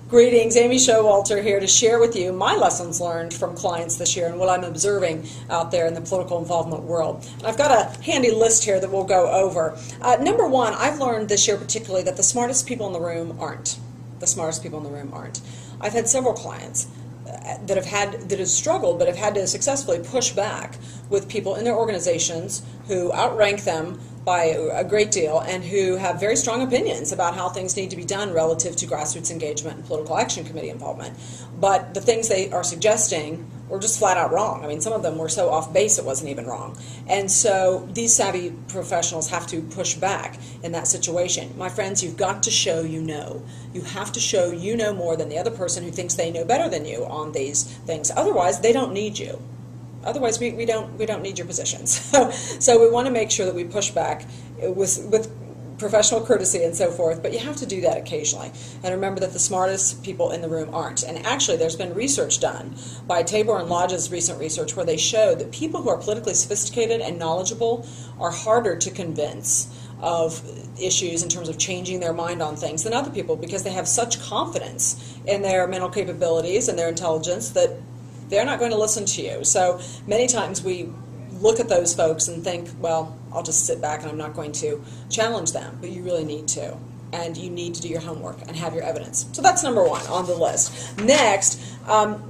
Greetings, Amy Showalter here to share with you my lessons learned from clients this year and what I'm observing out there in the political involvement world. And I've got a handy list here that we'll go over. Number one, I've learned this year particularly that the smartest people in the room aren't. The smartest people in the room aren't. I've had several clients that have struggled but have had to successfully push back with people in their organizations who outrank them by a great deal and who have very strong opinions about how things need to be done relative to grassroots engagement and political action committee involvement. But the things they are suggesting were just flat out wrong. I mean, some of them were so off base it wasn't even wrong. And so these savvy professionals have to push back in that situation. My friends, you've got to show you know. You have to show you know more than the other person who thinks they know better than you on these things. Otherwise, they don't need you. Otherwise, we don't need your positions. So we want to make sure that we push back with professional courtesy and so forth, but you have to do that occasionally. And remember that the smartest people in the room aren't. And actually, there's been research done by Tabor and Lodge's recent research where they showed that people who are politically sophisticated and knowledgeable are harder to convince of issues in terms of changing their mind on things than other people because they have such confidence in their mental capabilities and their intelligence that they're not going to listen to you. So many times we look at those folks and think, well, I'll just sit back and I'm not going to challenge them. But you really need to. And you need to do your homework and have your evidence. So that's number one on the list. Next,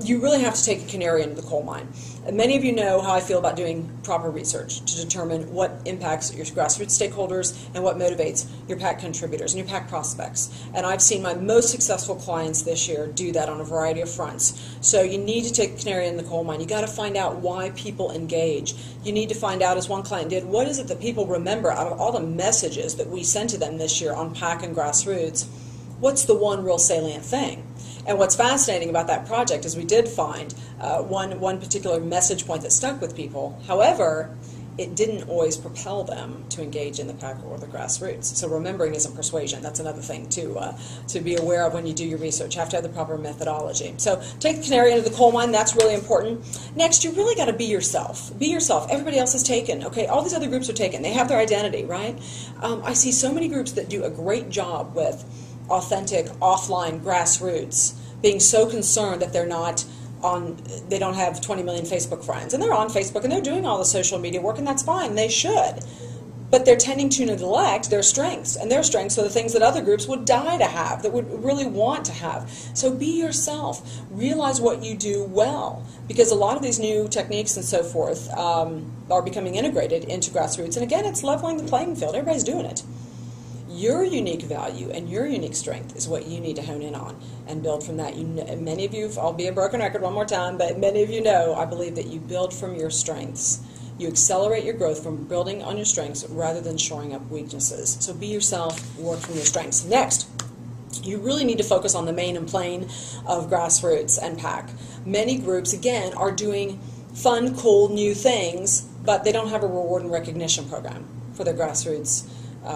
you really have to take a canary into the coal mine. And many of you know how I feel about doing proper research to determine what impacts your grassroots stakeholders and what motivates your PAC contributors and your PAC prospects. And I've seen my most successful clients this year do that on a variety of fronts. So you need to take the canary in the coal mine. You've got to find out why people engage. You need to find out, as one client did, what is it that people remember out of all the messages that we sent to them this year on PAC and Grassroots. What's the one real salient thing? And what's fascinating about that project is we did find one particular message point that stuck with people. However, it didn't always propel them to engage in the PAC or the grassroots. So remembering isn't persuasion. That's another thing to be aware of when you do your research. You have to have the proper methodology. So take the canary into the coal mine. That's really important. Next, you really got to be yourself. Be yourself. Everybody else is taken. Okay, all these other groups are taken. They have their identity, right? I see so many groups that do a great job with authentic offline grassroots, being so concerned that they don't have 20 million Facebook friends. And they're on Facebook and they're doing all the social media work, and that's fine. They should. But they're tending to neglect their strengths. And their strengths are the things that other groups would die to have, that would really want to have. So be yourself. Realize what you do well. Because a lot of these new techniques and so forth are becoming integrated into grassroots. And again, it's leveling the playing field. Everybody's doing it. Your unique value and your unique strength is what you need to hone in on and build from that. Many of you, I'll be a broken record one more time, but many of you know I believe that you build from your strengths. You accelerate your growth from building on your strengths rather than shoring up weaknesses. So be yourself, work from your strengths. Next, you really need to focus on the main and plain of grassroots and PAC. Many groups, again, are doing fun, cool, new things, but they don't have a reward and recognition program for their grassroots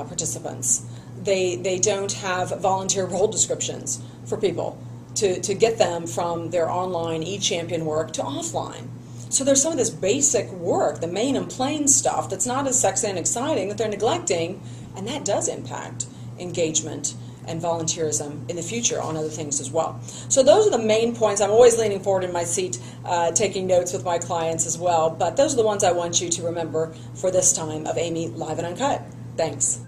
participants. They don't have volunteer role descriptions for people to get them from their online e-champion work to offline. So there's some of this basic work, the main and plain stuff that's not as sexy and exciting that they're neglecting, and that does impact engagement and volunteerism in the future on other things as well. So those are the main points. I'm always leaning forward in my seat taking notes with my clients as well, but those are the ones I want you to remember for this time of Amy Live and Uncut. Thanks.